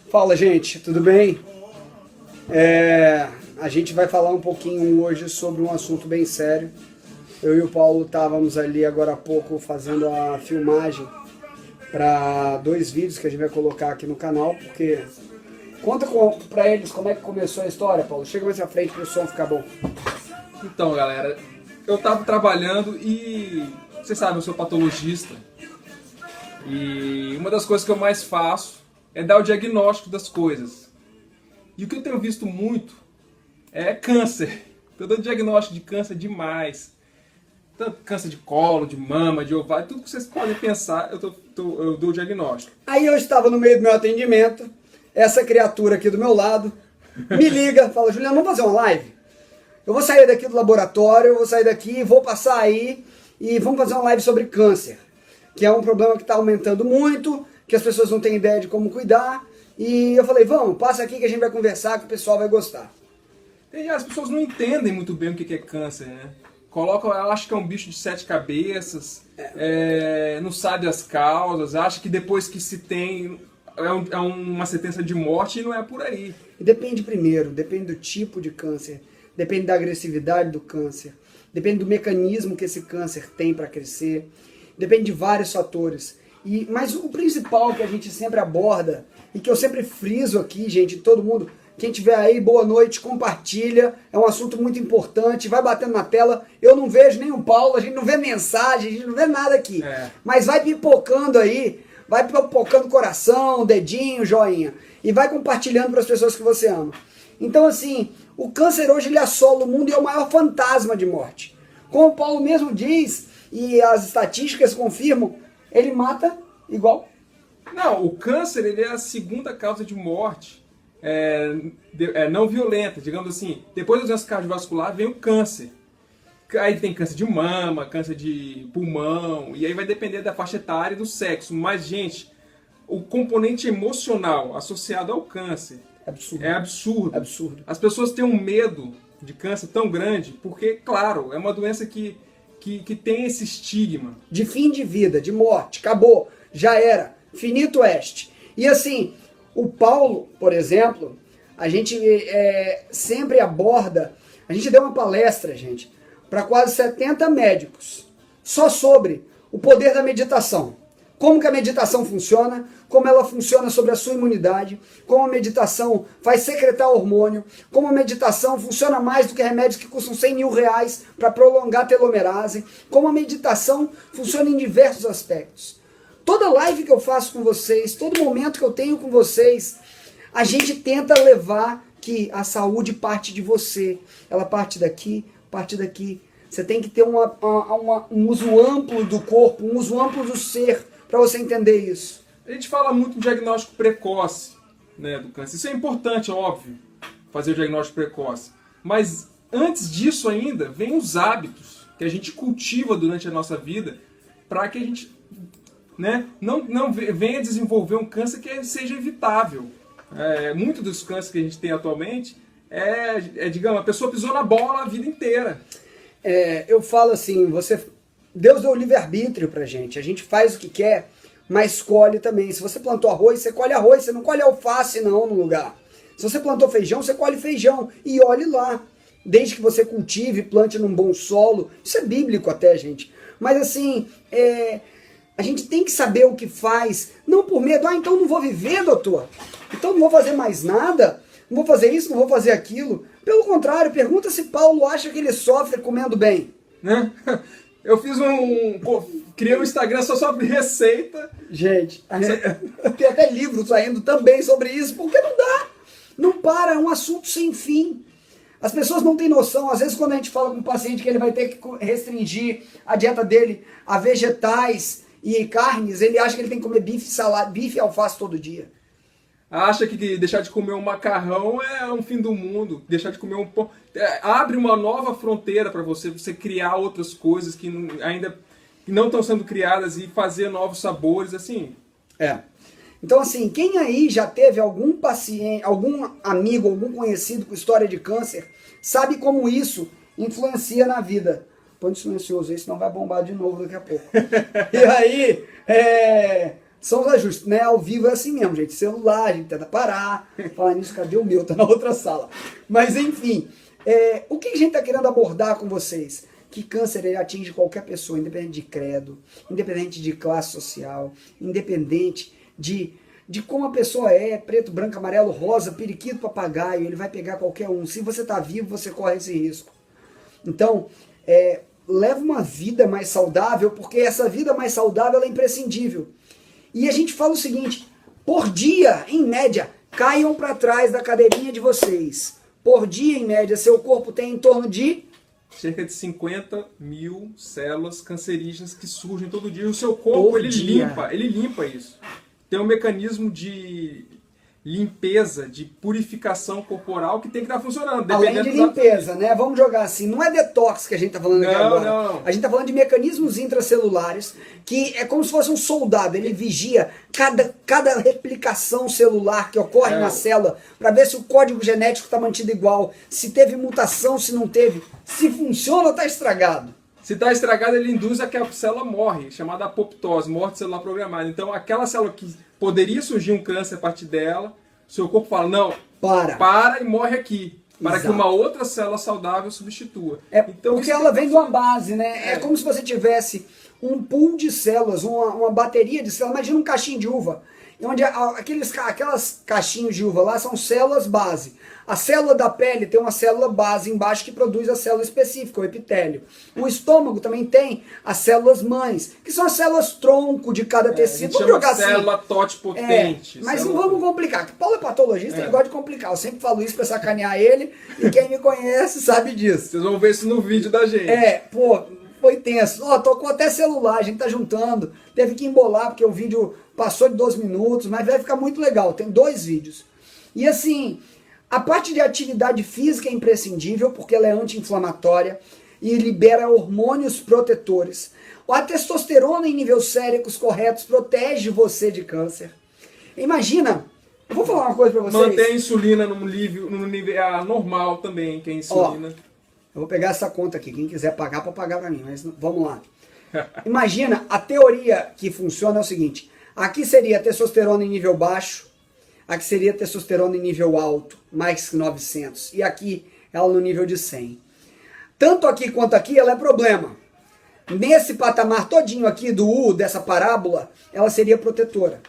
Fala, gente, tudo bem? A gente vai falar um pouquinho hoje sobre um assunto bem sério. Eu e o Paulo estávamos ali agora há pouco fazendo a filmagem para 2 vídeos que a gente vai colocar aqui no canal, porque... Conta para eles como é que começou a história, Paulo. Chega mais à frente para o som ficar bom. Então, galera, eu tava trabalhando e... Você sabe, eu sou patologista. E uma das coisas que eu mais faço é dar o diagnóstico das coisas. E o que eu tenho visto muito é câncer. Estou dando diagnóstico de câncer demais. Tanto câncer de colo, de mama, de ovário, tudo que vocês podem pensar, eu dou o diagnóstico. Aí eu estava no meio do meu atendimento, essa criatura aqui do meu lado me liga, fala: Juliano, vamos fazer uma live? Eu vou sair daqui do laboratório, eu vou sair daqui, vou passar aí e vamos fazer uma live sobre câncer, que é um problema que está aumentando muito, que as pessoas não têm ideia de como cuidar. E eu falei: vamos, passa aqui que a gente vai conversar, que o pessoal vai gostar. E as pessoas não entendem muito bem o que é câncer, né? Colocam, acha que é um bicho de 7 cabeças, não sabe as causas, acha que depois que se tem é uma sentença de morte, e não é por aí. E depende do tipo de câncer, depende da agressividade do câncer, depende do mecanismo que esse câncer tem para crescer, depende de vários fatores. Mas o principal que a gente sempre aborda, e que eu sempre friso aqui, gente, todo mundo, quem tiver aí, boa noite, compartilha, é um assunto muito importante, vai batendo na tela. Eu não vejo nem o Paulo, a gente não vê mensagem, a gente não vê nada aqui. Mas vai pipocando aí, vai pipocando coração, dedinho, joinha, e vai compartilhando para as pessoas que você ama. Então, assim, o câncer hoje ele assola o mundo e é o maior fantasma de morte. Como o Paulo mesmo diz, e as estatísticas confirmam, ele mata igual. Não, o câncer ele é a segunda causa de morte não violenta, digamos assim. Depois da doença cardiovascular vem o câncer. Aí tem câncer de mama, câncer de pulmão, e aí vai depender da faixa etária e do sexo. Mas, gente, o componente emocional associado ao câncer é absurdo. Absurdo. As pessoas têm um medo de câncer tão grande porque, claro, é uma doença que tem esse estigma. De fim de vida, de morte, acabou, já era, finito est. E assim, o Paulo, por exemplo, a gente sempre aborda, a gente deu uma palestra, gente, para quase 70 médicos, só sobre o poder da meditação. Como que a meditação funciona, como ela funciona sobre a sua imunidade, como a meditação faz secretar hormônio, como a meditação funciona mais do que remédios que custam 100 mil reais para prolongar a telomerase, como a meditação funciona em diversos aspectos. Toda live que eu faço com vocês, todo momento que eu tenho com vocês, a gente tenta levar que a saúde parte de você, ela parte daqui, parte daqui. Você tem que ter um uso amplo do corpo, um uso amplo do ser, para você entender isso. A gente fala muito em diagnóstico precoce, né, do câncer. Isso é importante, óbvio, fazer o diagnóstico precoce. Mas antes disso ainda, vem os hábitos que a gente cultiva durante a nossa vida para que a gente não venha desenvolver um câncer que seja evitável. Muito dos cânceres que a gente tem atualmente digamos, a pessoa pisou na bola a vida inteira. Eu falo assim, Deus deu o livre-arbítrio pra gente. A gente faz o que quer, mas colhe também. Se você plantou arroz, você colhe arroz. Você não colhe alface não no lugar. Se você plantou feijão, você colhe feijão. E olhe lá. Desde que você cultive, plante num bom solo. Isso é bíblico até, gente. Mas assim, a gente tem que saber o que faz. Não por medo. Então não vou viver, doutor. Então não vou fazer mais nada. Não vou fazer isso, não vou fazer aquilo. Pelo contrário, pergunta se Paulo acha que ele sofre comendo bem. Né? Eu criei um Instagram só sobre receita. Gente, tem até livro saindo também sobre isso, porque não dá. Não para, é um assunto sem fim. As pessoas não têm noção, às vezes quando a gente fala com um paciente que ele vai ter que restringir a dieta dele a vegetais e carnes, ele acha que ele tem que comer bife e alface todo dia. Acha que deixar de comer um macarrão é um fim do mundo. Deixar de comer um pão abre uma nova fronteira para você criar outras coisas que ainda não estão sendo criadas e fazer novos sabores, assim. Então, assim, quem aí já teve algum paciente, algum amigo, algum conhecido com história de câncer, sabe como isso influencia na vida Põe no silencioso aí, senão vai bombar de novo daqui a pouco. E aí, são os ajustes, né? Ao vivo é assim mesmo, gente. Celular, a gente tenta parar. Falar nisso, cadê o meu? Tá na outra sala. Mas enfim, o que a gente tá querendo abordar com vocês? Que câncer ele atinge qualquer pessoa, independente de credo, independente de classe social, independente de como a pessoa é, preto, branco, amarelo, rosa, periquito, papagaio, ele vai pegar qualquer um. Se você tá vivo, você corre esse risco. Então, leva uma vida mais saudável, porque essa vida mais saudável ela é imprescindível. E a gente fala o seguinte, por dia, em média, caiam para trás da cadeirinha de vocês. Por dia, em média, seu corpo tem em torno de cerca de 50 mil células cancerígenas que surgem todo dia. E o seu corpo, ele limpa isso. Tem um mecanismo de limpeza, de purificação corporal que tem que estar funcionando. Além de limpeza, né? Vamos jogar assim, não é detox que a gente está falando aqui agora. Não. A gente está falando de mecanismos intracelulares, que é como se fosse um soldado, ele vigia cada replicação celular que ocorre na célula, para ver se o código genético está mantido igual, se teve mutação, se não teve, se funciona ou está estragado. Se está estragado, ele induz a que a célula morre, chamada apoptose, morte celular programada. Então, aquela célula que poderia surgir um câncer a partir dela, seu corpo fala, não, para e morre aqui. Para que uma outra célula saudável substitua. Então, porque ela vem de uma base, né? É como se você tivesse um pool de células, uma bateria de células. Imagina um caixinho de uva, onde aquelas caixinhos de uva lá são células base. A célula da pele tem uma célula base embaixo que produz a célula específica, o epitélio. O estômago também tem as células mães, que são as células tronco de cada tecido. Vamos jogar assim. Célula totipotente. Mas não vamos complicar, que Paulo é patologista, ele gosta de complicar. Eu sempre falo isso pra sacanear ele, e quem me conhece sabe disso. Vocês vão ver isso no vídeo da gente. Foi tenso. Tocou até celular, a gente tá juntando. Teve que embolar, porque o vídeo passou de 12 minutos, mas vai ficar muito legal. Tem 2 vídeos. E assim, a parte de atividade física é imprescindível, porque ela é anti-inflamatória e libera hormônios protetores. A testosterona em níveis séricos corretos protege você de câncer. Imagina, eu vou falar uma coisa pra vocês. Manter a insulina no nível normal também, que é a insulina. Eu vou pegar essa conta aqui, quem quiser pagar, pode pagar pra mim, mas vamos lá. Imagina, a teoria que funciona é o seguinte, aqui seria testosterona em nível baixo, aqui seria testosterona em nível alto, mais que 900, e aqui ela no nível de 100. Tanto aqui quanto aqui ela é problema. Nesse patamar todinho aqui dessa parábola, ela seria protetora.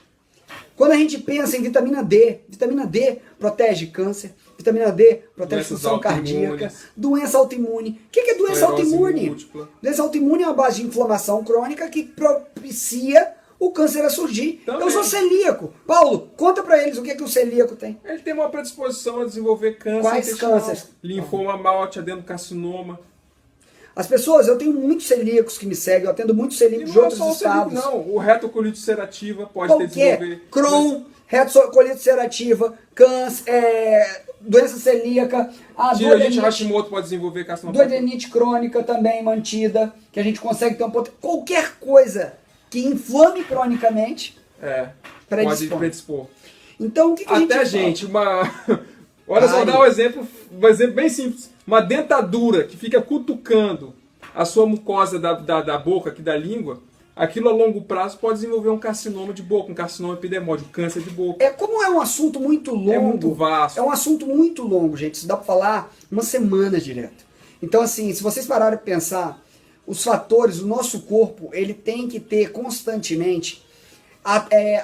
Quando a gente pensa em vitamina D protege câncer, vitamina D protege função cardíaca, doença autoimune. O que é doença autoimune? Múltipla. Doença autoimune é uma base de inflamação crônica que propicia o câncer a surgir. Também. Eu sou celíaco. Paulo, conta pra eles o que o celíaco tem. Ele tem uma predisposição a desenvolver câncer. Quais cânceres? Linfoma, malte, adenocarcinoma. As pessoas, eu tenho muitos celíacos que me seguem, eu atendo muitos celíacos de outros estados. Não, o retocolite ulcerativa pode desenvolver. Crohn, retocolite ulcerativa, câncer, doença celíaca, a Tireoidite Hashimoto pode desenvolver carcinoma. Duodenite crônica também mantida, que a gente consegue ter qualquer coisa que inflame cronicamente pode predispor. Então, o que a gente fala? Olha só, vou dar um exemplo bem simples. Uma dentadura que fica cutucando a sua mucosa da boca, aqui da língua, aquilo a longo prazo pode desenvolver um carcinoma de boca, um carcinoma epidemóide, um câncer de boca. Como é um assunto muito longo. É muito vasto. É um assunto muito longo, gente. Isso dá pra falar uma semana direto. Então, assim, se vocês pararem pra pensar, os fatores, o nosso corpo, ele tem que ter constantemente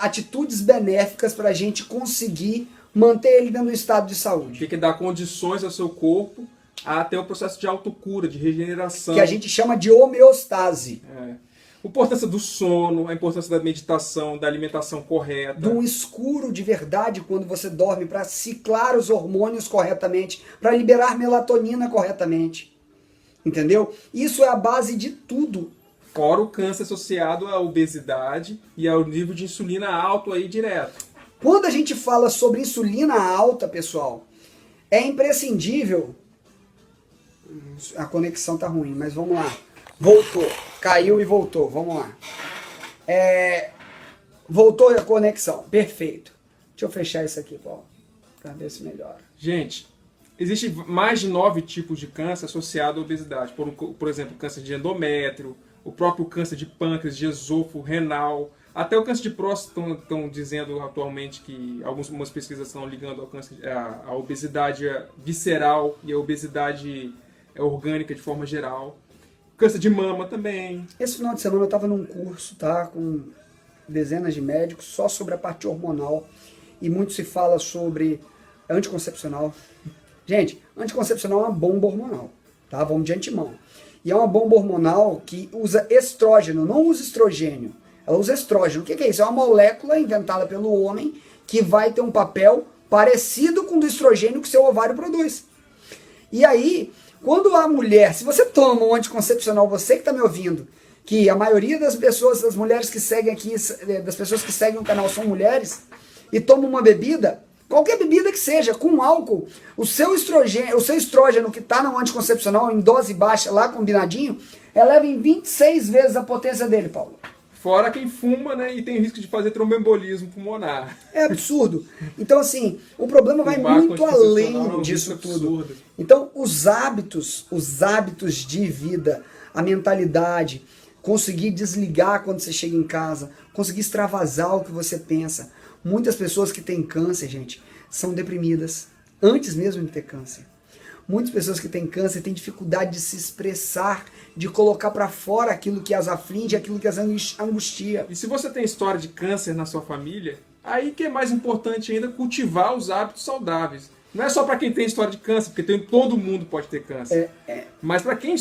atitudes benéficas pra gente conseguir manter ele dentro do estado de saúde. Tem que dar condições ao seu corpo a ter o processo de autocura, de regeneração. Que a gente chama de homeostase. A importância do sono, a importância da meditação, da alimentação correta. De um escuro de verdade quando você dorme, para ciclar os hormônios corretamente, para liberar melatonina corretamente. Entendeu? Isso é a base de tudo. Fora o câncer associado à obesidade e ao nível de insulina alto aí direto. Quando a gente fala sobre insulina alta, pessoal, é imprescindível... A conexão tá ruim, mas vamos lá. Voltou. Caiu e voltou. Vamos lá. Voltou a conexão. Perfeito. Deixa eu fechar isso aqui, Paulo, para ver se melhora. Gente, Existem mais de 9 tipos de câncer associados à obesidade. Por exemplo, câncer de endométrio, o próprio câncer de pâncreas, de esôfago, renal, até o câncer de próstata estão dizendo atualmente que algumas pesquisas estão ligando ao câncer, a obesidade visceral e a obesidade orgânica de forma geral. Câncer de mama também. Esse final de semana eu estava num curso, tá, com dezenas de médicos, só sobre a parte hormonal. E muito se fala sobre anticoncepcional. Gente, anticoncepcional é uma bomba hormonal, tá? Vamos de antemão. E é uma bomba hormonal que usa estrógeno, não usa estrogênio. Ela usa estrógeno. O que é isso? É uma molécula inventada pelo homem que vai ter um papel parecido com o do estrogênio que seu ovário produz. E aí, quando a mulher, se você toma um anticoncepcional, você que está me ouvindo, que a maioria das pessoas, das mulheres que seguem aqui, das pessoas que seguem o canal são mulheres, e toma uma bebida, qualquer bebida que seja, com álcool, o seu estrógeno que está no anticoncepcional em dose baixa, lá combinadinho, eleva em 26 vezes a potência dele, Paulo. Fora quem fuma, né, e tem risco de fazer tromboembolismo pulmonar. É absurdo. Então, assim, o problema vai muito além disso tudo. Então, os hábitos de vida, a mentalidade, conseguir desligar quando você chega em casa, conseguir extravasar o que você pensa. Muitas pessoas que têm câncer, gente, são deprimidas antes mesmo de ter câncer. Muitas pessoas que têm câncer têm dificuldade de se expressar, de colocar para fora aquilo que as aflige, aquilo que as angustia. E se você tem história de câncer na sua família, aí que é mais importante ainda cultivar os hábitos saudáveis. Não é só para quem tem história de câncer, porque todo mundo pode ter câncer. Mas para quem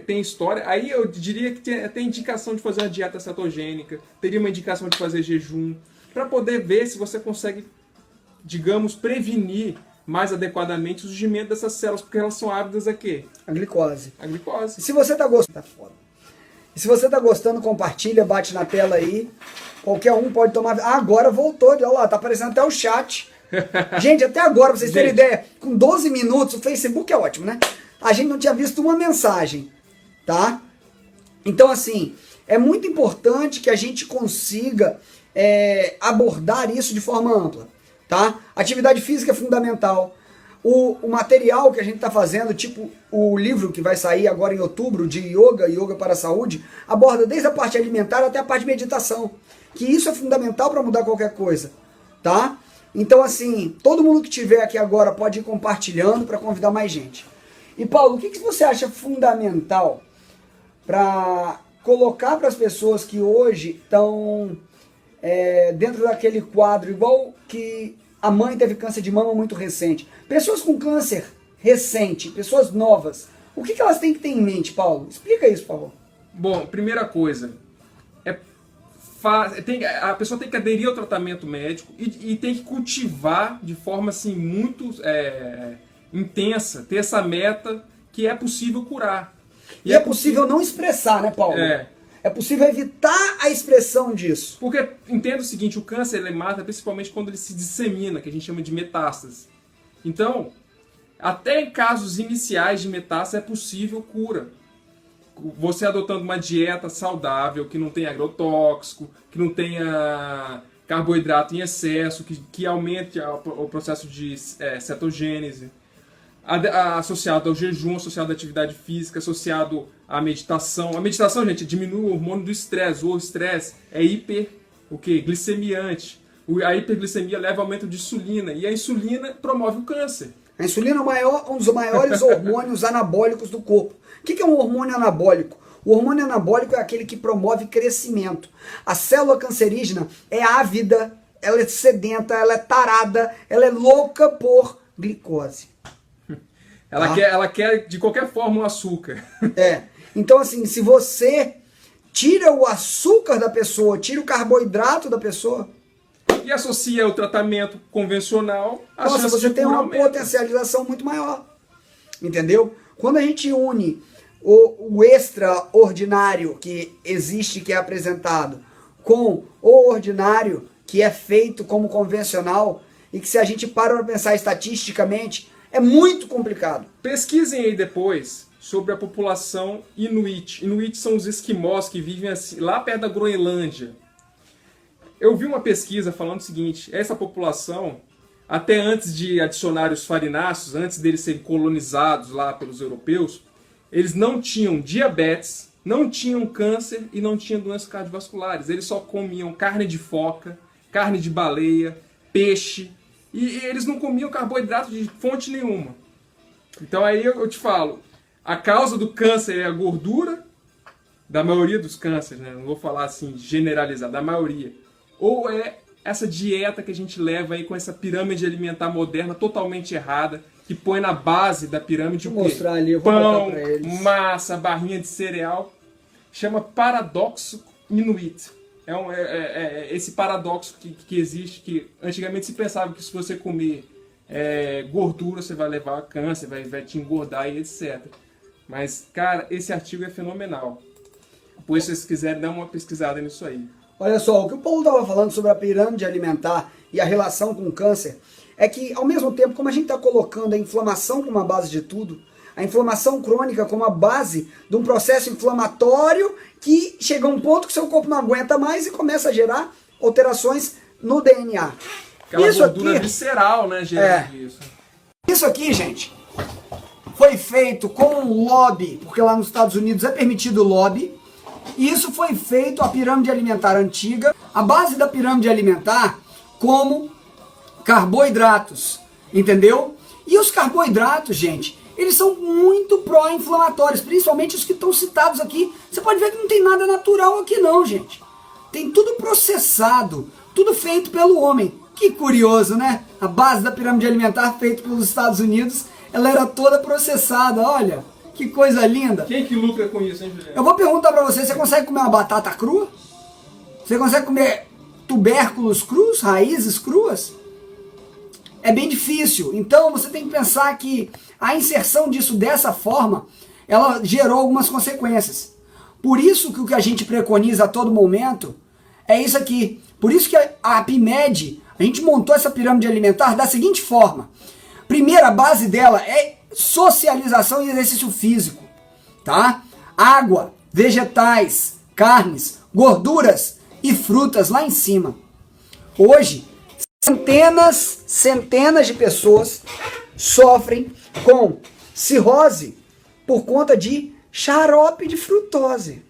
tem história, aí eu diria que tem indicação de fazer uma dieta cetogênica, teria uma indicação de fazer jejum, para poder ver se você consegue, digamos, prevenir mais adequadamente o surgimento dessas células, porque elas são ávidas a quê? A glicose. A glicose. E se você tá gostando, tá foda. E se você tá gostando, compartilha, bate na tela aí. Qualquer um pode tomar. Ah, agora voltou, olha lá, tá aparecendo até o chat. Gente, até agora, pra vocês terem ideia, com 12 minutos, o Facebook é ótimo, né? A gente não tinha visto uma mensagem, tá? Então, assim, é muito importante que a gente consiga abordar isso de forma ampla. Tá? Atividade física é fundamental. O material que a gente está fazendo, tipo o livro que vai sair agora em outubro, de Yoga para a Saúde, aborda desde a parte alimentar até a parte de meditação. Que isso é fundamental para mudar qualquer coisa. Tá? Então, assim, todo mundo que estiver aqui agora pode ir compartilhando para convidar mais gente. E, Paulo, o que você acha fundamental para colocar para as pessoas que hoje estão dentro daquele quadro, igual que a mãe teve câncer de mama muito recente. Pessoas com câncer recente, pessoas novas, o que elas têm que ter em mente, Paulo? Explica isso, por favor. Bom, primeira coisa, a pessoa tem que aderir ao tratamento médico e tem que cultivar de forma assim, muito intensa, ter essa meta que é possível curar. E é possível não expressar, né, Paulo? É possível evitar a expressão disso. Porque, entenda o seguinte, o câncer ele mata principalmente quando ele se dissemina, que a gente chama de metástase. Então, até em casos iniciais de metástase é possível cura. Você adotando uma dieta saudável, que não tenha agrotóxico, que não tenha carboidrato em excesso, que aumente o processo de cetogênese, associado ao jejum, associado à atividade física, associado à meditação. A meditação, gente, diminui o hormônio do estresse. O estresse é glicemiante. A hiperglicemia leva ao aumento de insulina. E a insulina promove o câncer. A insulina é um dos maiores hormônios anabólicos do corpo. O que é um hormônio anabólico? O hormônio anabólico é aquele que promove crescimento. A célula cancerígena é ávida, ela é sedenta, ela é tarada, ela é louca por glicose. Ela quer, de qualquer forma, o açúcar. Então, assim, se você tira o açúcar da pessoa, tira o carboidrato da pessoa... E associa o tratamento convencional... Nossa, você tem uma potencialização muito maior. Entendeu? Quando a gente une o extraordinário que existe, que é apresentado, com o ordinário, que é feito como convencional, e que se a gente para pensar estatisticamente... é muito complicado. Pesquisem aí depois sobre a população Inuit. Inuit são os esquimós que vivem assim, lá perto da Groenlândia. Eu vi uma pesquisa falando o seguinte, essa população, até antes de adicionar os farináceos, antes deles serem colonizados lá pelos europeus, eles não tinham diabetes, não tinham câncer e não tinham doenças cardiovasculares. Eles só comiam carne de foca, carne de baleia, peixe, e eles não comiam carboidrato de fonte nenhuma. Então aí eu te falo, a causa do câncer é a gordura, da maioria dos cânceres, né? Não vou falar assim generalizar, da maioria. Ou é essa dieta que a gente leva aí com essa pirâmide alimentar moderna totalmente errada, que põe na base da pirâmide o quê? Mostrar ali, eu vou Pão, pra eles. massa, barrinha de cereal. Chama paradoxo inuit. Esse paradoxo que existe, que antigamente se pensava que se você comer gordura, você vai levar a câncer, vai te engordar e etc. Mas, cara, esse artigo é fenomenal. Depois, se vocês quiserem, dá uma pesquisada nisso aí. Olha só, o que o Paulo estava falando sobre a pirâmide alimentar e a relação com o câncer é que, ao mesmo tempo, como a gente está colocando a inflamação como a base de tudo, a inflamação crônica como a base de um processo inflamatório que chega a um ponto que seu corpo não aguenta mais e começa a gerar alterações no DNA. Aquela Isso gordura aqui, visceral, né, gerando isso. Isso aqui, gente, foi feito com um lobby, porque lá nos Estados Unidos é permitido o lobby, e isso foi feito, a pirâmide alimentar antiga, a base da pirâmide alimentar como carboidratos, entendeu? E os carboidratos, gente, eles são muito pró-inflamatórios, principalmente os que estão citados aqui. Você pode ver que não tem nada natural aqui não, gente. Tem tudo processado, tudo feito pelo homem. Que curioso, né? A base da pirâmide alimentar feita pelos Estados Unidos, ela era toda processada, olha. Que coisa linda. Quem que lucra com isso, hein, Juliano? Eu vou perguntar pra você, você consegue comer uma batata crua? Você consegue comer tubérculos crus, raízes cruas? É bem difícil. Então você tem que pensar que a inserção disso dessa forma, ela gerou algumas consequências. Por isso que o que a gente preconiza a todo momento é isso aqui. Por isso que a PIMED, a gente montou essa pirâmide alimentar da seguinte forma. Primeira base dela é socialização e exercício físico, tá? Água, vegetais, carnes, gorduras e frutas lá em cima. Hoje, centenas de pessoas sofrem com cirrose por conta de xarope de frutose.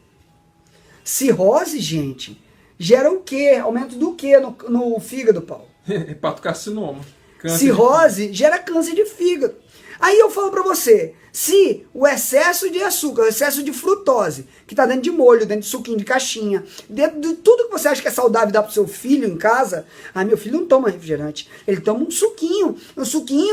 Cirrose, gente, gera o quê? Aumento do quê no fígado, Paulo? Hepatocarcinoma. Câncer Cirrose gera câncer de fígado. Aí eu falo pra você, se o excesso de açúcar, o excesso de frutose, que tá dentro de molho, dentro de suquinho de caixinha, dentro de tudo que você acha que é saudável dar pro seu filho em casa, meu filho não toma refrigerante, ele toma um suquinho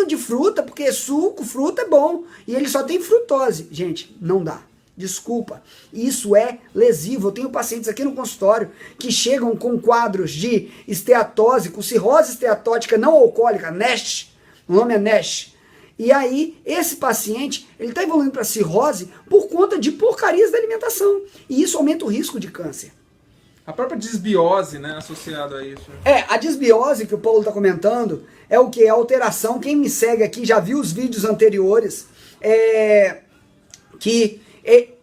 de fruta, porque fruta é bom, e ele só tem frutose. Gente, não dá. Desculpa, isso é lesivo. Eu tenho pacientes aqui no consultório que chegam com quadros de esteatose, com cirrose esteatótica não alcoólica, NASH, o nome é NASH. E aí, esse paciente, ele está evoluindo para cirrose por conta de porcarias da alimentação. E isso aumenta o risco de câncer. A própria disbiose, né, associada a isso. A disbiose que o Paulo está comentando é o que? É a alteração. Quem me segue aqui já viu os vídeos anteriores,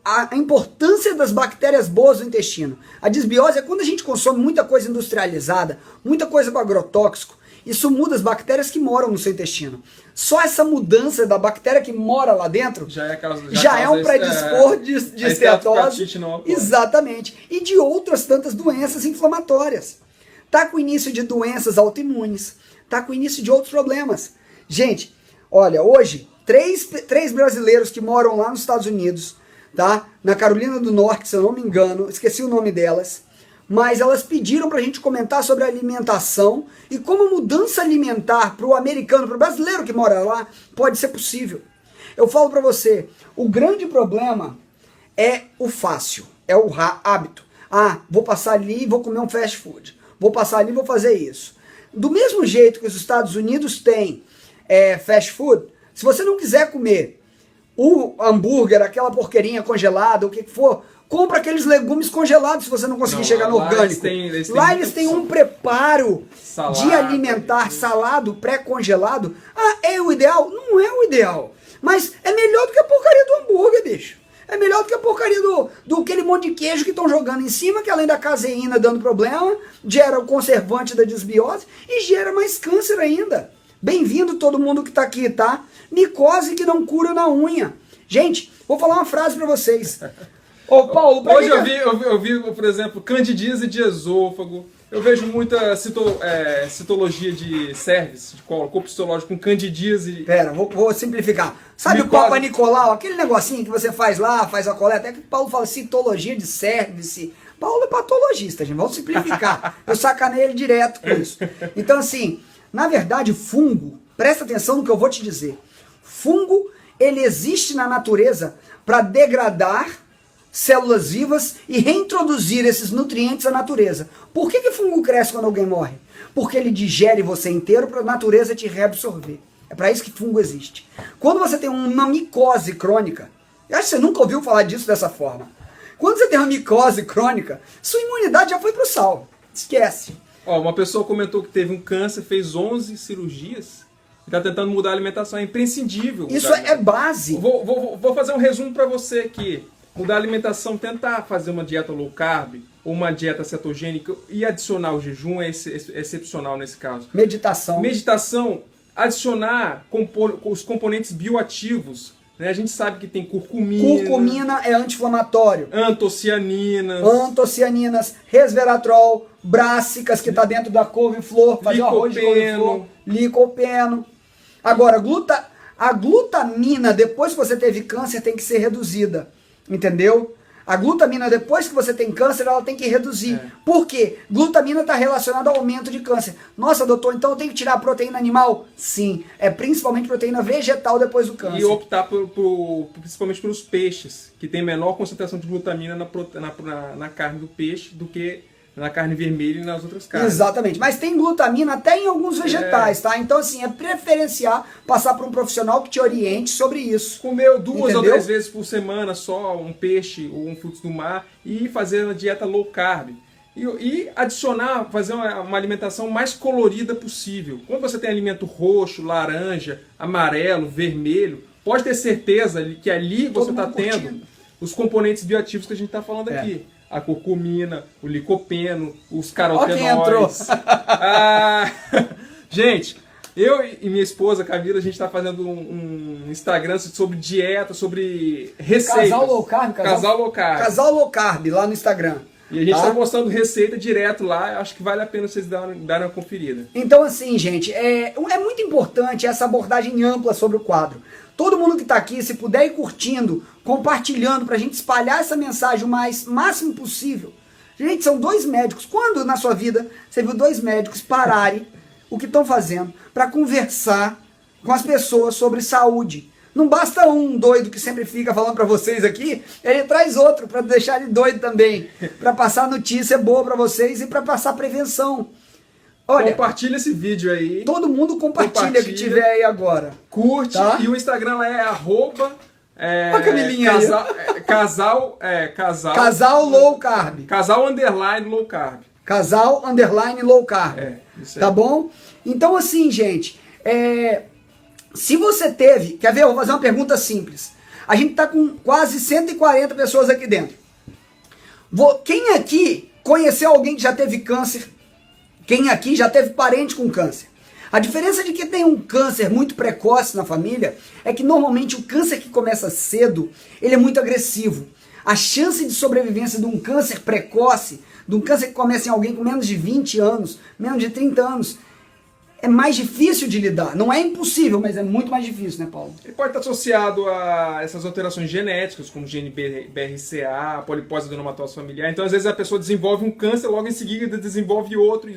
a importância das bactérias boas no intestino. A disbiose é quando a gente consome muita coisa industrializada, muita coisa com agrotóxico. Isso muda as bactérias que moram no seu intestino. Só essa mudança da bactéria que mora lá dentro já é um predispor de esteatose. Exatamente. E de outras tantas doenças inflamatórias. Tá com início de doenças autoimunes. Tá com início de outros problemas. Gente, olha, hoje, três brasileiros que moram lá nos Estados Unidos, tá? Na Carolina do Norte, se eu não me engano, esqueci o nome delas, mas elas pediram pra gente comentar sobre a alimentação e como a mudança alimentar pro americano, pro brasileiro que mora lá, pode ser possível. Eu falo pra você, o grande problema é o fácil, é o hábito. Vou passar ali e vou comer um fast food. Vou passar ali e vou fazer isso. Do mesmo jeito que os Estados Unidos têm fast food, se você não quiser comer o hambúrguer, aquela porqueirinha congelada, o que for, compra aqueles legumes congelados se você não conseguir chegar no orgânico. Lá eles têm um preparo de alimentar salado pré-congelado. É o ideal? Não é o ideal. Mas é melhor do que a porcaria do hambúrguer, bicho. É melhor do que a porcaria do aquele monte de queijo que estão jogando em cima, que além da caseína dando problema, gera o conservante da disbiose e gera mais câncer ainda. Bem-vindo todo mundo que tá aqui, tá? Micose que não cura na unha. Gente, vou falar uma frase pra vocês. Ô, Paulo, hoje eu vi, por exemplo, candidíase de esôfago. Eu vejo muita citologia de cervix, de colo histológico com candidíase. Pera, vou simplificar. Sabe o Papa Nicolau, aquele negocinho que você faz lá, faz a coleta, é que o Paulo fala citologia de cervix. Paulo é patologista, gente, vamos simplificar. Eu sacanei ele direto com isso. Então, assim, na verdade, fungo, presta atenção no que eu vou te dizer. Fungo, ele existe na natureza para degradar células vivas e reintroduzir esses nutrientes à natureza. Por que fungo cresce quando alguém morre? Porque ele digere você inteiro para a natureza te reabsorver. É para isso que fungo existe. Quando você tem uma micose crônica, eu acho que você nunca ouviu falar disso dessa forma. Quando você tem uma micose crônica, sua imunidade já foi pro sal. Esquece. Ó, uma pessoa comentou que teve um câncer, fez 11 cirurgias e está tentando mudar a alimentação. É imprescindível. Isso é base. Vou fazer um resumo para você aqui. Mudar a alimentação, tentar fazer uma dieta low carb ou uma dieta cetogênica e adicionar o jejum é excepcional nesse caso. Meditação, adicionar os componentes bioativos. Né? A gente sabe que tem curcumina. Curcumina é anti-inflamatório. Antocianinas, resveratrol, brássicas que está dentro da couve-flor, fazer arroz de couve-flor, licopeno. Agora, a glutamina, depois que você teve câncer, tem que ser reduzida. Entendeu? A glutamina, depois que você tem câncer, ela tem que reduzir. Por quê? Glutamina está relacionada ao aumento de câncer. Nossa, doutor, então eu tenho que tirar a proteína animal? Sim, é principalmente proteína vegetal depois do câncer. E optar principalmente pelos peixes, que tem menor concentração de glutamina na carne do peixe do que na carne vermelha e nas outras carnes. Exatamente, mas tem glutamina até em alguns vegetais, tá? Então, assim, é preferenciar passar para um profissional que te oriente sobre isso. Comer 2 ou 3 vezes por semana só um peixe ou um fruto do mar e fazer uma dieta low carb. E adicionar, fazer uma alimentação mais colorida possível. Quando você tem alimento roxo, laranja, amarelo, vermelho, pode ter certeza que ali você está tendo os componentes bioativos que a gente está falando aqui. A curcumina, o licopeno, os carotenoides. Gente, eu e minha esposa, Camila, a gente está fazendo um Instagram sobre dieta, sobre receitas. Casal low carb? Casal low carb. Casal low carb, lá no Instagram. E a gente está postando receita direto lá, acho que vale a pena vocês darem uma conferida. Então, assim, gente, é muito importante essa abordagem ampla sobre o quadro. Todo mundo que está aqui, se puder ir curtindo, compartilhando, para a gente espalhar essa mensagem o máximo possível. Gente, são 2 médicos. Quando na sua vida você viu 2 médicos pararem o que estão fazendo para conversar com as pessoas sobre saúde? Não basta um doido que sempre fica falando para vocês aqui, ele traz outro para deixar ele doido também, para passar notícia boa para vocês e para passar prevenção. Olha, compartilha esse vídeo aí. Todo mundo compartilha que tiver aí agora. Curte. Tá? E o Instagram é @. Olha a Camilinha casal low carb. Casal _ low carb. Casal _ low carb. Isso aí. Tá bom? Então, assim, gente, se você teve... Quer ver? Eu vou fazer uma pergunta simples. A gente tá com quase 140 pessoas aqui dentro. Quem aqui conheceu alguém que já teve câncer? Quem aqui já teve parente com câncer? A diferença de que tem um câncer muito precoce na família é que normalmente o câncer que começa cedo, ele é muito agressivo. A chance de sobrevivência de um câncer precoce, de um câncer que começa em alguém com menos de 20 anos, menos de 30 anos, é mais difícil de lidar. Não é impossível, mas é muito mais difícil, né, Paulo? Ele pode estar associado a essas alterações genéticas, como gene BRCA, polipose adenomatose familiar. Então, às vezes, a pessoa desenvolve um câncer, logo em seguida desenvolve outro,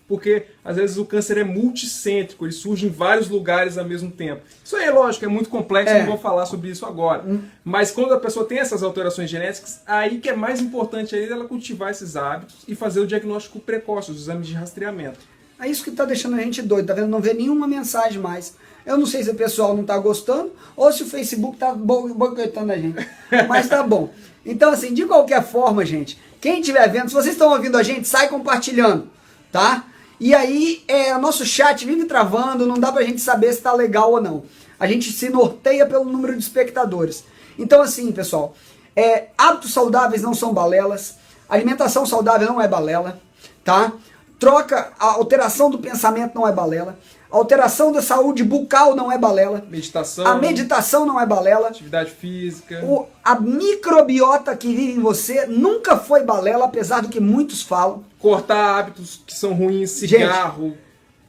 porque, às vezes, o câncer é multicêntrico, ele surge em vários lugares ao mesmo tempo. Isso aí, lógico, é muito complexo, não vou falar sobre isso agora. Mas quando a pessoa tem essas alterações genéticas, aí que é mais importante ainda ela cultivar esses hábitos e fazer o diagnóstico precoce, os exames de rastreamento. É isso que tá deixando a gente doido, tá vendo? Não vê nenhuma mensagem mais. Eu não sei se o pessoal não tá gostando ou se o Facebook tá boicotando a gente. Mas tá bom. Então, assim, de qualquer forma, gente, quem estiver vendo, se vocês estão ouvindo a gente, sai compartilhando, tá? E aí, o nosso chat vive travando, não dá pra gente saber se tá legal ou não. A gente se norteia pelo número de espectadores. Então, assim, pessoal, hábitos saudáveis não são balelas, alimentação saudável não é balela, tá? A alteração do pensamento não é balela. alteração da saúde bucal não é balela. Meditação. A meditação não é balela. Atividade física. A microbiota que vive em você nunca foi balela, apesar do que muitos falam. Cortar hábitos que são ruins, cigarro, gente,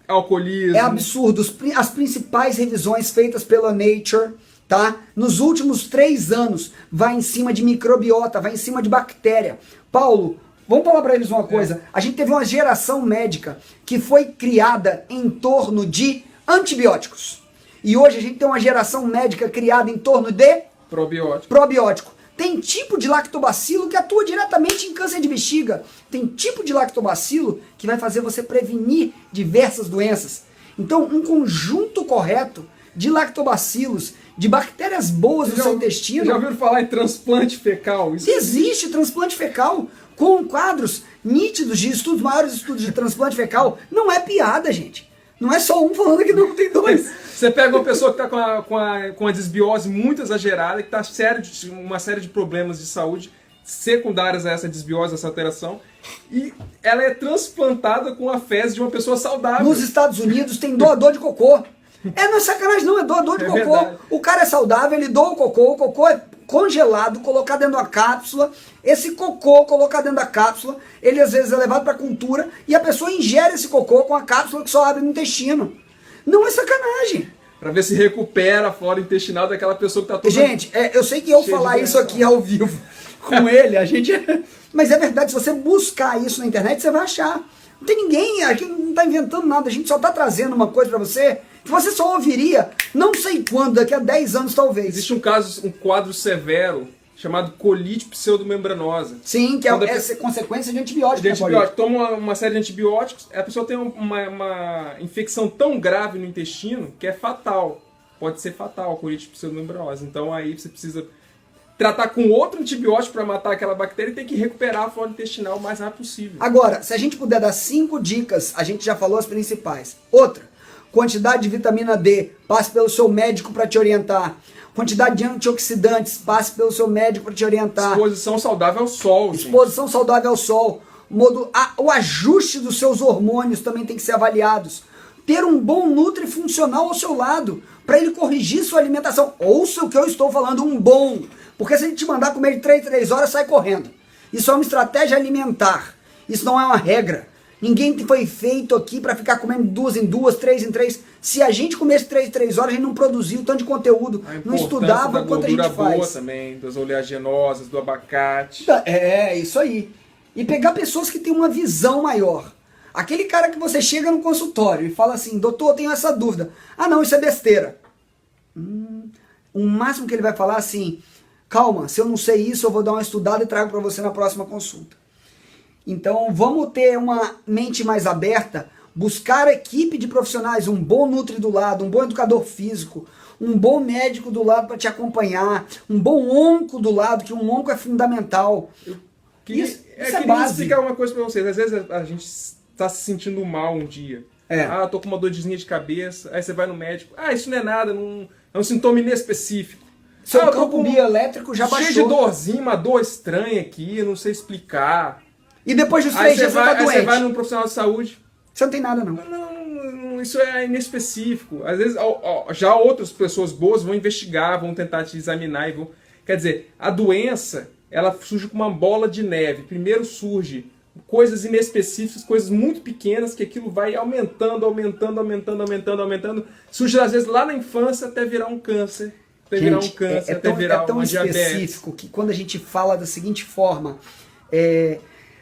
alcoolismo. É absurdo. As principais revisões feitas pela Nature, tá? Nos últimos 3 anos, vai em cima de microbiota, vai em cima de bactéria. Paulo, vamos falar para eles uma coisa. A gente teve uma geração médica que foi criada em torno de antibióticos. E hoje a gente tem uma geração médica criada em torno de probiótico. Tem tipo de lactobacilo que atua diretamente em câncer de bexiga. Tem tipo de lactobacilo que vai fazer você prevenir diversas doenças. Então, um conjunto correto de lactobacilos, de bactérias boas no seu intestino... Já ouviram falar em transplante fecal? Existe transplante fecal com quadros nítidos de estudos, maiores estudos de transplante fecal. Não é piada, gente. Não é só um falando que não tem dois. Você pega uma pessoa que está com a desbiose muito exagerada, que está uma série de problemas de saúde secundárias a essa desbiose, essa alteração, e ela é transplantada com a fezes de uma pessoa saudável. Nos Estados Unidos tem doador de cocô. Não é sacanagem não, é doador de cocô. Verdade. O cara é saudável, ele doa o cocô é congelado, colocado dentro de uma cápsula, esse cocô colocado dentro da cápsula, ele às vezes é levado para cultura e a pessoa ingere esse cocô com a cápsula que só abre no intestino. Não é sacanagem. Para ver se recupera a flora intestinal daquela pessoa que está toda... Gente, eu sei que eu falar isso aqui ao vivo com ele, a gente... Mas é verdade, se você buscar isso na internet, você vai achar. Não tem ninguém aqui, não está inventando nada, a gente só está trazendo uma coisa para você que você só ouviria, não sei quando, daqui a 10 anos talvez. Existe um quadro severo chamado colite pseudomembranosa. Sim, que é consequência de antibiótico. De antibiótico. Toma uma série de antibióticos, a pessoa tem uma infecção tão grave no intestino que é fatal. Pode ser fatal a colite pseudomembranosa. Então aí você precisa tratar com outro antibiótico para matar aquela bactéria e tem que recuperar a flora intestinal o mais rápido possível. Agora, se a gente puder dar 5 dicas, a gente já falou as principais. Outra, quantidade de vitamina D, passe pelo seu médico para te orientar. Quantidade de antioxidantes, passe pelo seu médico para te orientar. Exposição saudável ao sol. Exposição saudável ao sol. O ajuste dos seus hormônios também tem que ser avaliados. Ter um bom nutri funcional ao seu lado, para ele corrigir sua alimentação. Ouça o que eu estou falando, um bom. Porque se ele te mandar comer de 3 em 3 horas, sai correndo. Isso é uma estratégia alimentar. Isso não é uma regra. Ninguém foi feito aqui para ficar comendo 2 em 2, 3 em 3. Se a gente comesse 3 em 3 horas, a gente não produzia o tanto de conteúdo, não estudava o quanto a gente faz. A gordura boa também, das oleaginosas, do abacate. Isso aí. E pegar pessoas que têm uma visão maior. Aquele cara que você chega no consultório e fala assim, doutor, eu tenho essa dúvida. Ah não, isso é besteira. O máximo que ele vai falar assim, calma, se eu não sei isso, eu vou dar uma estudada e trago para você na próxima consulta. Então vamos ter uma mente mais aberta, buscar equipe de profissionais, um bom nutri do lado, um bom educador físico, um bom médico do lado para te acompanhar, um bom onco do lado, que um onco é fundamental. Isso é básico. Eu explicar uma coisa para vocês, às vezes a gente está se sentindo mal um dia. Eu tô com uma dorzinha de cabeça, aí você vai no médico, isso não é nada, não, é um sintoma inespecífico. Seu campo bioelétrico já baixou. Cheio de dorzinha, uma dor estranha aqui, eu não sei explicar. E depois dos 3 dias você tá doente. Aí você vai num profissional de saúde. Você não tem nada, não. Não, isso é inespecífico. Às vezes já outras pessoas boas vão investigar, vão tentar te examinar e vão... Quer dizer, a doença, ela surge como uma bola de neve. Primeiro surge coisas inespecíficas, coisas muito pequenas, que aquilo vai aumentando. Surge às vezes lá na infância até virar um câncer. É tão específico que quando a gente fala da seguinte forma...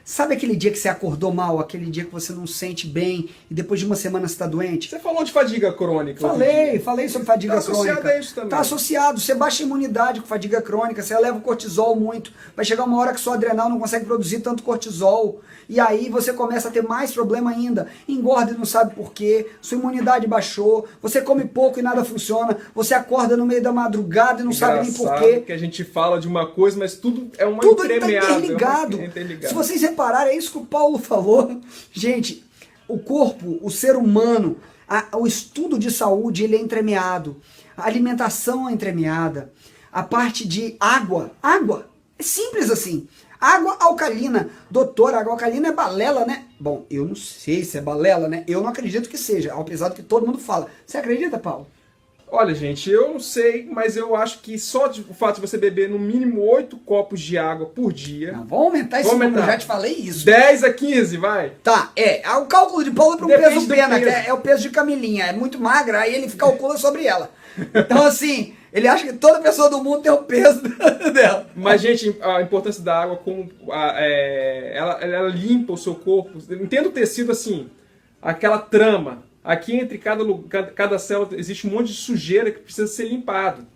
Sabe aquele dia que você acordou mal, aquele dia que você não sente bem e depois de uma semana você está doente? Você falou de fadiga crônica. Falei sobre fadiga crônica. Está associado a isso também. Está associado. Você baixa a imunidade com fadiga crônica, você eleva o cortisol muito. Vai chegar uma hora que sua adrenal não consegue produzir tanto cortisol. E aí você começa a ter mais problema ainda. Engorda e não sabe por quê. Sua imunidade baixou. Você come pouco e nada funciona. Você acorda no meio da madrugada e não sabe nem por quê. Que a gente fala de uma coisa, mas tudo é uma tudo está interligado. Se vocês repararem, é isso que o Paulo falou. Gente, o corpo, o ser humano, o estudo de saúde, ele é entremeado. A alimentação é entremeada. A parte de água. É simples assim. Água alcalina. Doutor, água alcalina é balela, né? Bom, eu não sei se é balela, né? Eu não acredito que seja, apesar do que todo mundo fala. Você acredita, Paulo? Olha, gente, eu não sei, mas eu acho que só o fato de você beber no mínimo 8 copos de água por dia... Não, vamos aumentar esse número, eu já te falei isso. 10 a 15, vai. Tá, o cálculo de Paulo é para um Depende peso do pena, peso. que é o peso de Camilinha, é muito magra, aí ele calcula sobre ela. Então, assim, ele acha que toda pessoa do mundo tem o peso dela. Mas, gente, a importância da água, como ela limpa o seu corpo. Entenda o tecido assim, aquela trama. Aqui entre cada célula existe um monte de sujeira que precisa ser limpado.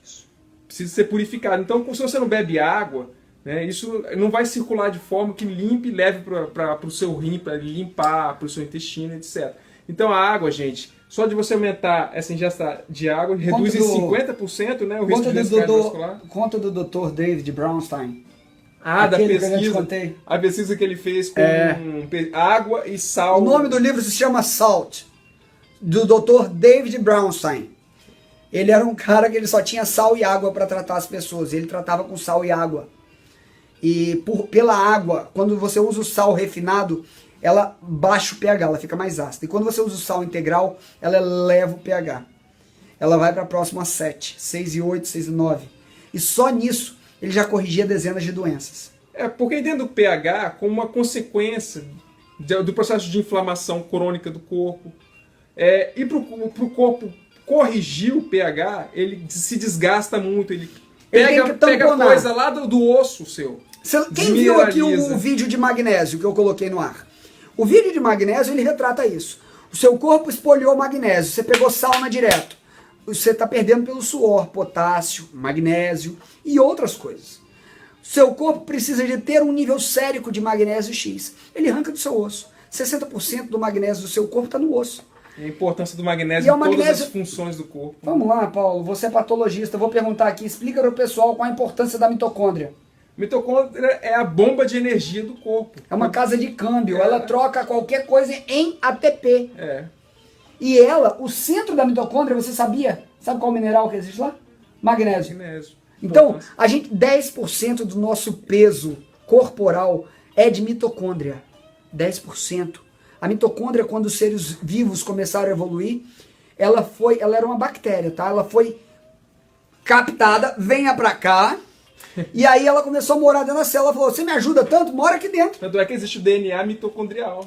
Precisa ser purificado. Então, se você não bebe água, né, isso não vai circular de forma que limpe e leve para o seu rim, para limpar, para o seu intestino, etc. Então, a água, gente, só de você aumentar essa ingesta de água, reduz em 50%, né, o risco de doença cardiovascular. Conta do Dr. David Brownstein. Da Aquele que eu já te pesquisa. contei. A pesquisa que ele fez com água e sal. O nome do livro se chama Salt, do Dr. David Brownstein. Ele era um cara que ele só tinha sal e água para tratar as pessoas. Ele tratava com sal e água. E pela água, quando você usa o sal refinado, ela baixa o pH, ela fica mais ácida. E quando você usa o sal integral, ela eleva o pH. Ela vai para próximo a 7, 6,8, 6,9. E só nisso ele já corrigia dezenas de doenças. Porque entendo o pH como uma consequência do processo de inflamação crônica do corpo. E para o corpo corrigir o pH, ele se desgasta muito, ele pega coisa lá do osso seu. Quem viu aqui o vídeo de magnésio que eu coloquei no ar? O vídeo de magnésio, ele retrata isso. O seu corpo espolhou magnésio, você pegou sauna direto. Você está perdendo pelo suor, potássio, magnésio e outras coisas. Seu corpo precisa de ter um nível sérico de magnésio X. Ele arranca do seu osso. 60% do magnésio do seu corpo está no osso. A importância do magnésio em todas as funções do corpo. Vamos lá, Paulo, você é patologista, vou perguntar aqui, explica para o pessoal qual a importância da mitocôndria. Mitocôndria é a bomba de energia do corpo. É uma casa de câmbio, ela troca qualquer coisa em ATP. E o centro da mitocôndria, você sabia? Sabe qual mineral que existe lá? Magnésio. Então, 10% do nosso peso corporal é de mitocôndria. 10%. A mitocôndria, quando os seres vivos começaram a evoluir, ela era uma bactéria, tá? Ela foi captada, venha pra cá, e aí ela começou a morar dentro da célula. Ela falou, você me ajuda tanto? Mora aqui dentro. Tanto é que existe o DNA mitocondrial.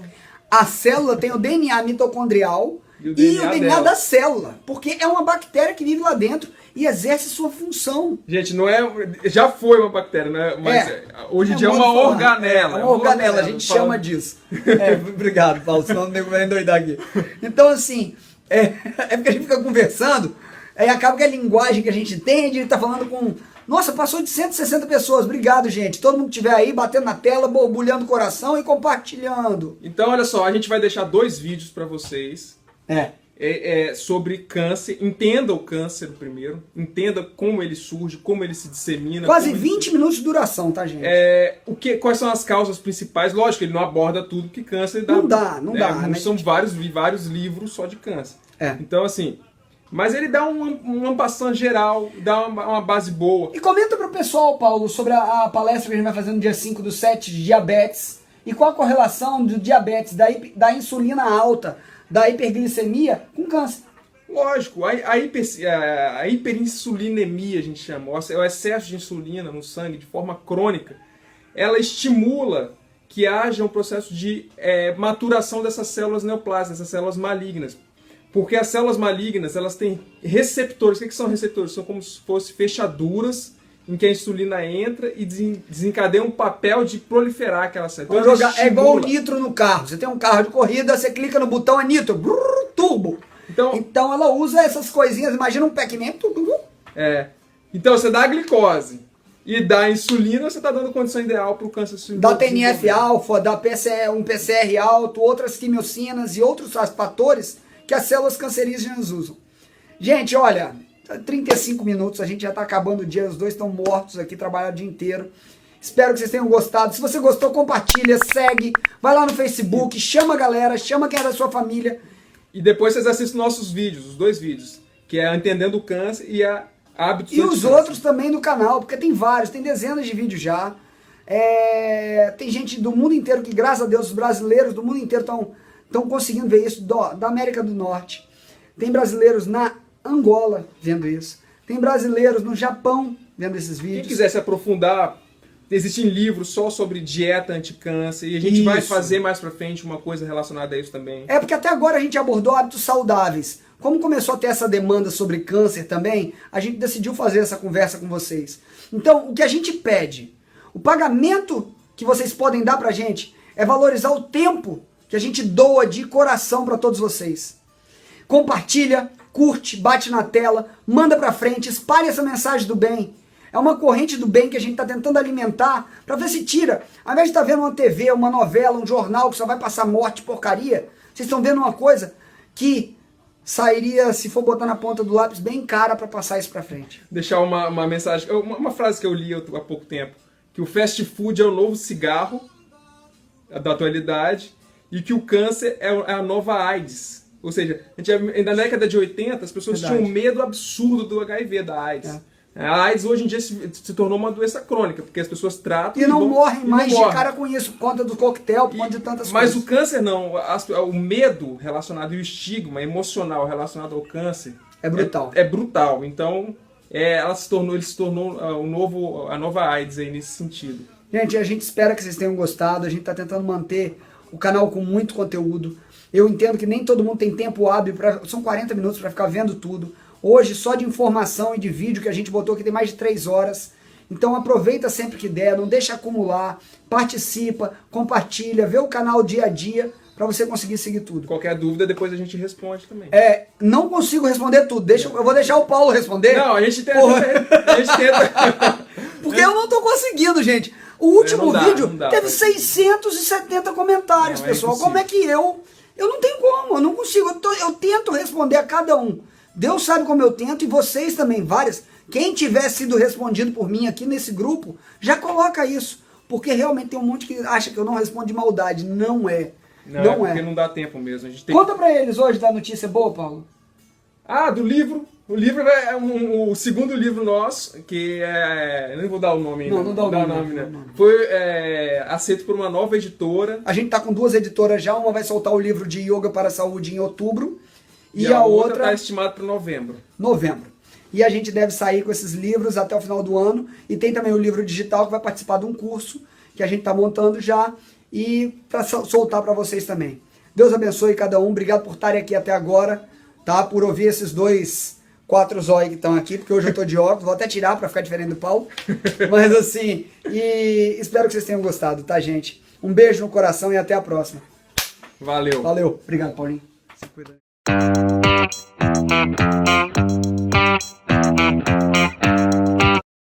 A célula tem o DNA mitocondrial e o DNA da célula, porque é uma bactéria que vive lá dentro e exerce sua função. Gente, não é, já foi uma bactéria, né? Mas hoje em dia é uma organela. É uma organela, a gente chama disso. Obrigado, Paulo, senão o nego vai endoidar aqui. Então, assim, é porque a gente fica conversando, aí acaba que a linguagem que a gente entende, ele tá falando com... Nossa, passou de 160 pessoas, obrigado, gente. Todo mundo que estiver aí, batendo na tela, borbulhando o coração e compartilhando. Então, olha só, a gente vai deixar 2 vídeos para vocês. Sobre câncer. Entenda o câncer primeiro. Entenda como ele surge, como ele se dissemina. Quase 20 minutos de duração, tá, gente? Quais são as causas principais? Lógico, ele não aborda tudo que câncer dá. Não dá. São vários livros só de câncer. Então, assim... Mas ele dá uma passão geral, dá uma base boa. E comenta pro pessoal, Paulo, sobre a palestra que a gente vai fazer no dia 5/7 de diabetes. E qual a correlação do diabetes, da insulina alta, da hiperglicemia com câncer. Lógico, a hiperinsulinemia, a gente chama, o excesso de insulina no sangue de forma crônica, ela estimula que haja um processo de maturação dessas células neoplásicas, dessas células malignas. Porque as células malignas, elas têm receptores. O que são receptores? São como se fossem fechaduras em que a insulina entra e desencadeia um papel de proliferar aquela célula. Então, é igual o nitro no carro. Você tem um carro de corrida, você clica no botão, é nitro, brrr, turbo. Então ela usa essas coisinhas, imagina um Pac-Man. Então você dá a glicose e dá a insulina, você está dando condição ideal para o câncer insulino. Dá TNF-alfa, dá um PCR alto, outras quimiocinas e outros fatores que as células cancerígenas usam. Gente, olha, 35 minutos, a gente já está acabando o dia, os dois estão mortos aqui, trabalharam o dia inteiro. Espero que vocês tenham gostado. Se você gostou, compartilha, segue, vai lá no Facebook, chama a galera, chama quem é da sua família. E depois vocês assistem nossos vídeos, os 2 vídeos, que é Entendendo o Câncer e a Hábitos E os outros também do canal, porque tem vários, tem dezenas de vídeos já. Tem gente do mundo inteiro que, graças a Deus, os brasileiros do mundo inteiro estão conseguindo ver isso, da América do Norte. Tem brasileiros na Angola vendo isso. Tem brasileiros no Japão vendo esses vídeos. Quem quiser se aprofundar, existem livros só sobre dieta anti-câncer e a gente vai fazer mais pra frente uma coisa relacionada a isso também. Porque até agora a gente abordou hábitos saudáveis. Como começou a ter essa demanda sobre câncer também, a gente decidiu fazer essa conversa com vocês. Então, o que a gente pede, o pagamento que vocês podem dar pra gente é valorizar o tempo que a gente doa de coração pra todos vocês. Compartilha, curte, bate na tela, manda pra frente, espalhe essa mensagem do bem. É uma corrente do bem que a gente está tentando alimentar para ver se tira. Ao invés de estar vendo uma TV, uma novela, um jornal que só vai passar morte, porcaria, vocês estão vendo uma coisa que sairia, se for botar na ponta do lápis, bem cara para passar isso para frente. Deixar uma mensagem, uma frase que eu li há pouco tempo, que o fast food é o novo cigarro da atualidade e que o câncer é a nova AIDS. Ou seja, na década de 80 as pessoas tinham um medo absurdo do HIV, da AIDS. A AIDS hoje em dia se tornou uma doença crônica, porque as pessoas tratam e não morrem mais de cara com isso, por conta do coquetel, por conta de tantas coisas. Mas coisas. o câncer não, o medo relacionado e o estigma emocional relacionado ao câncer é brutal. É brutal. Então, ele se tornou a nova AIDS aí nesse sentido. Gente, a gente espera que vocês tenham gostado, a gente está tentando manter o canal com muito conteúdo. Eu entendo que nem todo mundo tem tempo hábil, são 40 minutos para ficar vendo tudo. Hoje, só de informação e de vídeo que a gente botou aqui tem mais de 3 horas. Então aproveita sempre que der, não deixa acumular, participa, compartilha, vê o canal dia a dia para você conseguir seguir tudo. Qualquer dúvida, depois a gente responde também. Não consigo responder tudo, eu vou deixar o Paulo responder. Não, a gente tenta. A gente tenta. Porque eu não tô conseguindo, gente. O último vídeo teve 670 comentários, pessoal. Como é que eu não tenho como, eu não consigo. Eu tento responder a cada um. Deus sabe como eu tento e vocês também, várias. Quem tiver sido respondido por mim aqui nesse grupo, já coloca isso. Porque realmente tem um monte que acha que eu não respondo de maldade. Não é. Não porque não dá tempo mesmo. A gente tem Conta pra eles hoje da notícia boa, Paulo. Do livro. O livro é o segundo livro nosso, que é... Eu não vou dar o nome ainda. Não dá o nome, né? Foi aceito por uma nova editora. A gente tá com 2 editoras já. Uma vai soltar o livro de Yoga para a Saúde em outubro. E a outra está estimada para novembro. E a gente deve sair com esses livros até o final do ano. E tem também o livro digital que vai participar de um curso que a gente está montando já e para soltar para vocês também. Deus abençoe cada um. Obrigado por estarem aqui até agora, tá? Por ouvir esses 4 zóio que estão aqui, porque hoje eu tô de óculos. Vou até tirar para ficar diferente do Paulo. Mas assim, e espero que vocês tenham gostado, tá, gente? Um beijo no coração e até a próxima. Valeu. Obrigado, Paulinho. Se cuida.